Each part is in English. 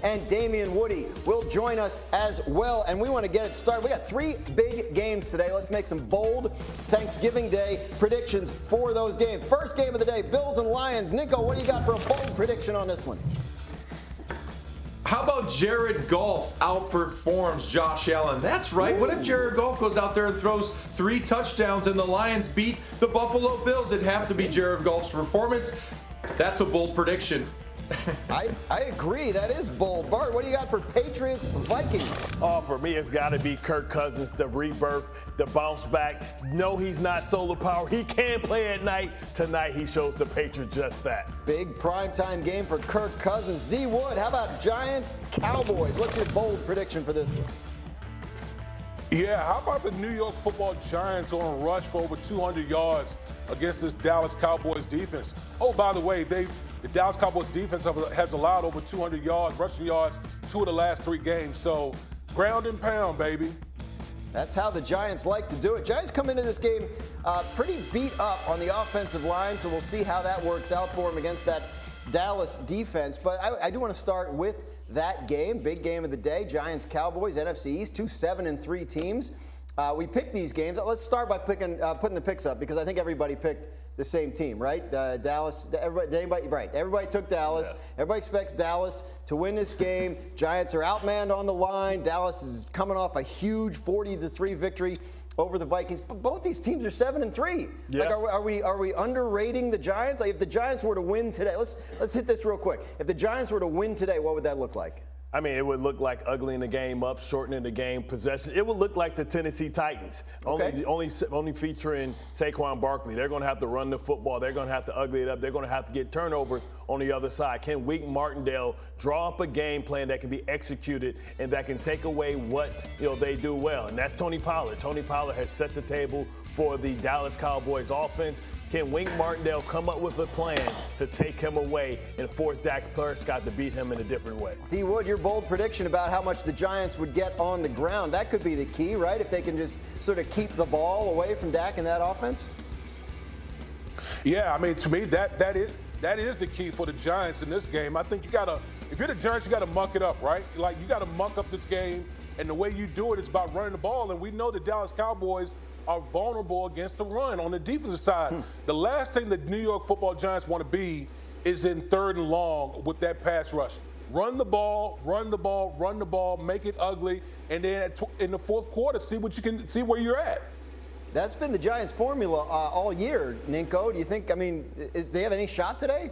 and Damien Woody will join us as well. And we want to get it started. We got 3 big games today. Let's make some bold Thanksgiving Day predictions for those games. First game of the day, Bills and Lions. Nico, what do you got for a bold prediction on this one? How about Jared Goff outperforms Josh Allen? That's right. What if Jared Goff goes out there and throws 3 touchdowns and the Lions beat the Buffalo Bills? It'd have to be Jared Goff's performance. That's a bold prediction. I agree. That is bold. Bart, what do you got for Patriots Vikings? Oh, for me, it's got to be Kirk Cousins, the rebirth, the bounce back. No, he's not solar power. He can play at night. Tonight, he shows the Patriots just that. Big primetime game for Kirk Cousins. D. Wood, how about Giants Cowboys? What's your bold prediction for this one? Yeah, how about the New York Football Giants on a rush for over 200 yards against this Dallas Cowboys defense? Oh, by the way, the Dallas Cowboys defense has allowed over 200 yards, rushing yards, 2 of the last 3 games. So ground and pound, baby. That's how the Giants like to do it. Giants come into this game pretty beat up on the offensive line, so we'll see how that works out for them against that Dallas defense. But I do want to start with that game, big game of the day, Giants-Cowboys, NFC East, 2 7-3 teams. We picked these games. Let's start by putting the picks up because I think everybody picked the same team, right? Dallas, everybody took Dallas. Yeah. Everybody expects Dallas to win this game. Giants are outmanned on the line. Dallas is coming off a huge 40-3 victory over the Vikings. But both these teams are 7-3. Yeah. Like, are we underrating the Giants? Like, if the Giants were to win today, let's hit this real quick. If the Giants were to win today, what would that look like? I mean, it would look like uglying the game up, shortening the game, possession. It would look like the Tennessee Titans, okay. only featuring Saquon Barkley. They're going to have to run the football. They're going to have to ugly it up. They're going to have to get turnovers on the other side. Can Wink Martindale draw up a game plan that can be executed and that can take away what they do well? And that's Tony Pollard. Tony Pollard has set the table for the Dallas Cowboys offense. Can Wink Martindale come up with a plan to take him away and force Dak Prescott to beat him in a different way? D. Wood, your bold prediction about how much the Giants would get on the ground, that could be the key, right? If they can just sort of keep the ball away from Dak in that offense? Yeah, I mean, to me, that is the key for the Giants in this game. I think if you're the Giants, you got to muck it up, right? Like, you got to muck up this game, and the way you do it is by running the ball, and we know the Dallas Cowboys are vulnerable against the run on the defensive side. The last thing the New York Football Giants want to be is in 3rd and long with that pass rush. Run the ball, make it ugly, and then in the 4th quarter, see where you're at. That's been the Giants' formula all year, Ninko. Do you think, do they have any shot today?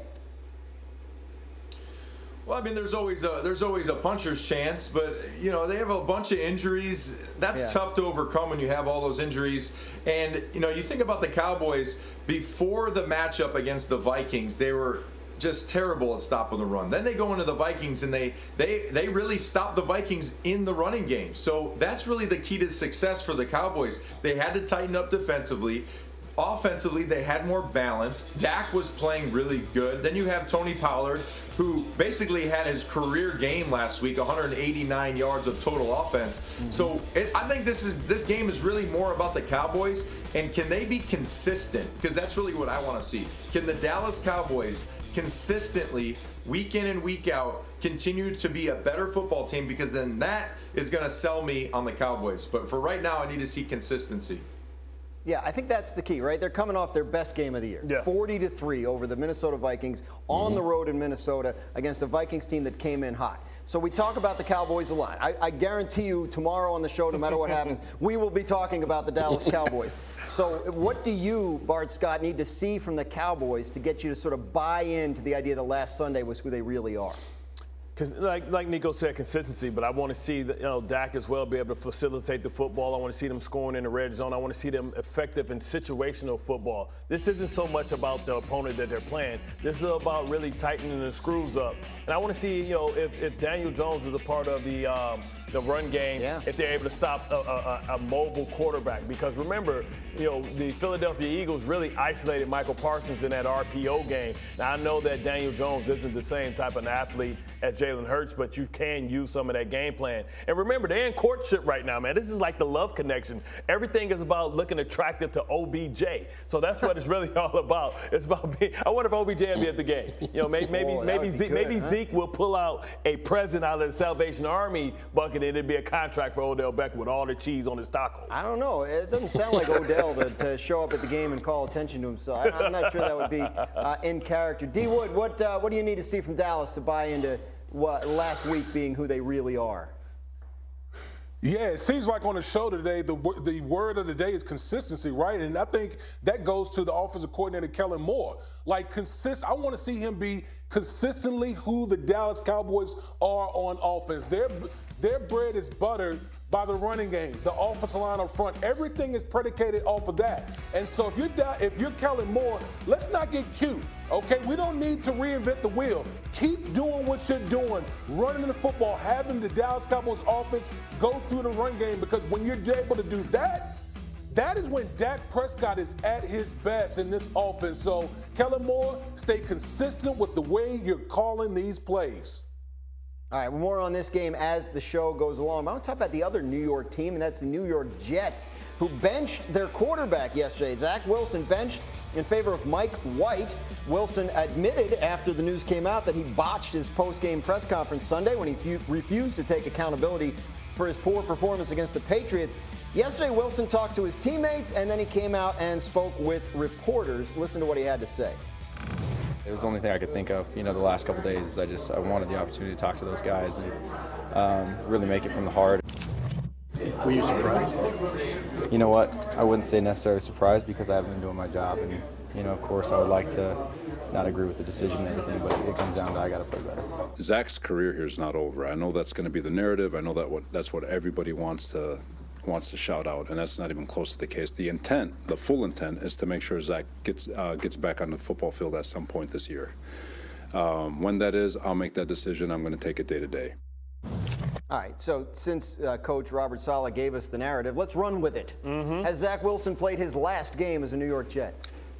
Well, I mean, there's always a puncher's chance, but they have a bunch of injuries. That's tough to overcome when you have all those injuries. And you think about the Cowboys before the matchup against the Vikings, they were just terrible at stopping the run. Then they go into the Vikings and they really stop the Vikings in the running game. So that's really the key to success for the Cowboys. They had to tighten up defensively. Offensively, they had more balance. Dak was playing really good. Then you have Tony Pollard, who basically had his career game last week, 189 yards of total offense. Mm-hmm. So I think this game is really more about the Cowboys, and can they be consistent? Because that's really what I want to see. Can the Dallas Cowboys consistently, week in and week out, continue to be a better football team? Because then that is going to sell me on the Cowboys. But for right now, I need to see consistency. Yeah, I think that's the key, right? They're coming off their best game of the year. Yeah. 40-3 over the Minnesota Vikings on the road in Minnesota against a Vikings team that came in hot. So we talk about the Cowboys a lot. I guarantee you tomorrow on the show, no matter what happens, we will be talking about the Dallas Cowboys. So what do you, Bart Scott, need to see from the Cowboys to get you to sort of buy into the idea that last Sunday was who they really are? Because like Nico said, consistency, but I want to see Dak as well be able to facilitate the football. I want to see them scoring in the red zone. I want to see them effective in situational football. This isn't so much about the opponent that they're playing. This is about really tightening the screws up. And I want to see, if Daniel Jones is a part of the run game, if they're able to stop a mobile quarterback. Because remember, the Philadelphia Eagles really isolated Michael Parsons in that RPO game. Now, I know that Daniel Jones isn't the same type of athlete as Jalen Hurts, but you can use some of that game plan. And remember, they're in courtship right now, man. This is like the love connection. Everything is about looking attractive to OBJ. So that's what it's really all about. It's about being, I wonder if OBJ will be at the game. You know, maybe Zeke will pull out a present out of the Salvation Army bucket, and it'd be a contract for Odell Beckham with all the cheese on his taco. I don't know. It doesn't sound like Odell to show up at the game and call attention to himself. I'm not sure that would be in character. D. Wood, what do you need to see from Dallas to buy into what last week being who they really are? Yeah, it seems like on the show today, the word of the day is consistency, right? And I think that goes to the offensive coordinator, Kellen Moore. Like, I want to see him be consistently who the Dallas Cowboys are on offense. Their bread is buttered by the running game, the offensive line up front. Everything is predicated off of that. And so if you're Kellen Moore, let's not get cute, okay? We don't need to reinvent the wheel. Keep doing what you're doing, running the football, having the Dallas Cowboys offense go through the run game, because when you're able to do that, that is when Dak Prescott is at his best in this offense. So, Kellen Moore, stay consistent with the way you're calling these plays. All right, more on this game as the show goes along. I want to talk about the other New York team, and that's the New York Jets, who benched their quarterback yesterday. Zach Wilson benched in favor of Mike White. Wilson admitted after the news came out that he botched his post-game press conference Sunday when he refused to take accountability for his poor performance against the Patriots. Yesterday, Wilson talked to his teammates, and then he came out and spoke with reporters. Listen to what he had to say. It was the only thing I could think of, the last couple of days. I wanted the opportunity to talk to those guys and really make it from the heart. Were you surprised? You know what? I wouldn't say necessarily surprised, because I haven't been doing my job. And, of course, I would like to not agree with the decision and everything, but it comes down to I got to play better. Zach's career here is not over. I know that's going to be the narrative. I know that's what everybody wants to shout out, and that's not even close to the case. The intent, the full intent, is to make sure Zach gets back on the football field at some point this year. When that is, I'll make that decision. I'm going to take it day to day. All right, so since Coach Robert Saleh gave us the narrative, let's run with it. Has Zach Wilson played his last game as a New York Jet?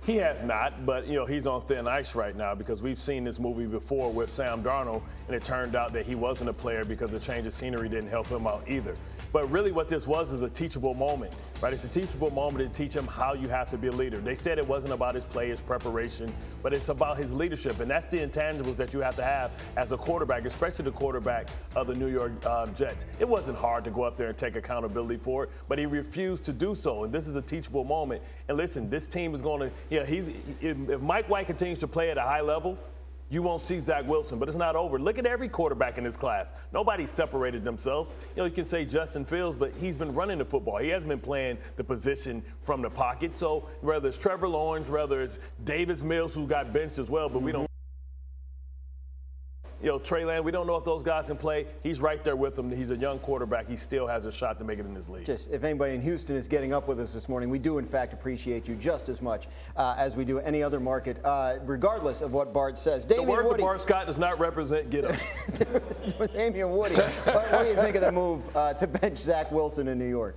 He has not, but he's on thin ice right now, because we've seen this movie before with Sam Darnold, and it turned out that he wasn't a player because the change of scenery didn't help him out either. But really what this was is a teachable moment, right? It's a teachable moment to teach him how you have to be a leader. They said it wasn't about his play, his preparation, but it's about his leadership, and that's the intangibles that you have to have as a quarterback, especially the quarterback of the New York Jets. It wasn't hard to go up there and take accountability for it, but he refused to do so, and this is a teachable moment. And listen, this team is going to, if Mike White continues to play at a high level, you won't see Zach Wilson, but it's not over. Look at every quarterback in this class. Nobody separated themselves. You can say Justin Fields, but he's been running the football. He hasn't been playing the position from the pocket. So whether it's Trevor Lawrence, whether it's Davis Mills, who got benched as well, but we don't. Trey Lance, we don't know if those guys can play. He's right there with them. He's a young quarterback. He still has a shot to make it in this league. Just if anybody in Houston is getting up with us this morning, we do, in fact, appreciate you just as much as we do any other market, regardless of what Bart says. The word to Bart Scott does not represent get up. Damien Woody, what do you think of the move to bench Zach Wilson in New York?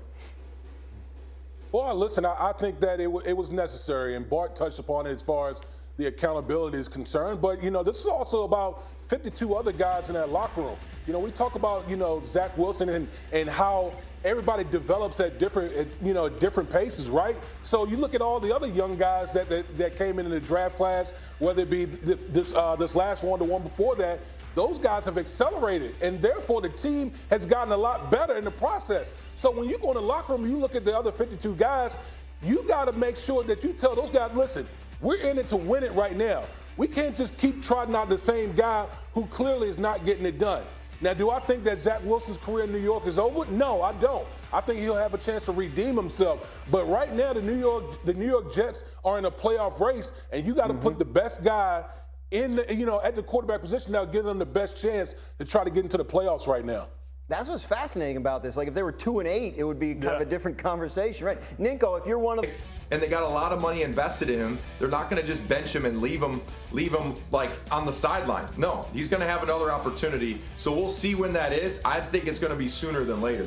Well, listen, I think that it was necessary, and Bart touched upon it as far as the accountability is concerned. But, this is also about 52 other guys in that locker room. We talk about, Zach Wilson and how everybody develops at different paces, right? So you look at all the other young guys that came into the draft class, whether it be this last one, the one before that, those guys have accelerated, and therefore the team has gotten a lot better in the process. So when you go in the locker room and you look at the other 52 guys, you got to make sure that you tell those guys, listen, we're in it to win it right now. We can't just keep trotting out the same guy who clearly is not getting it done. Now, do I think that Zach Wilson's career in New York is over? No, I don't. I think he'll have a chance to redeem himself. But right now, the New York Jets are in a playoff race, and you got to put the best guy in at the quarterback position now, give them the best chance to try to get into the playoffs right now. That's what's fascinating about this. Like, if they were 2-8, it would be kind of a different conversation, right? Ninko, if you're one of the... And they got a lot of money invested in him. They're not going to just bench him and leave him like on the sideline. No, he's going to have another opportunity. So we'll see when that is. I think it's going to be sooner than later.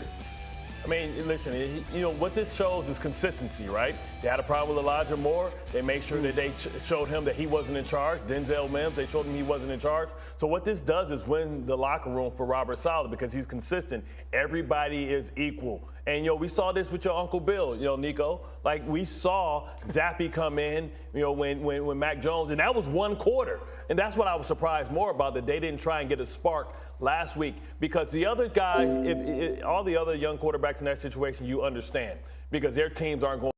I mean, listen, what this shows is consistency, right? They had a problem with Elijah Moore. They made sure that they showed him that he wasn't in charge. Denzel Mims, they showed him he wasn't in charge. So what this does is win the locker room for Robert Saleh because he's consistent. Everybody is equal. And, we saw this with your Uncle Bill, Nico. Like, we saw Zappe come in, when Mac Jones, and that was one quarter. And that's what I was surprised more about, that they didn't try and get a spark last week. Because the other guys, if all the other young quarterbacks in that situation, you understand. Because their teams aren't going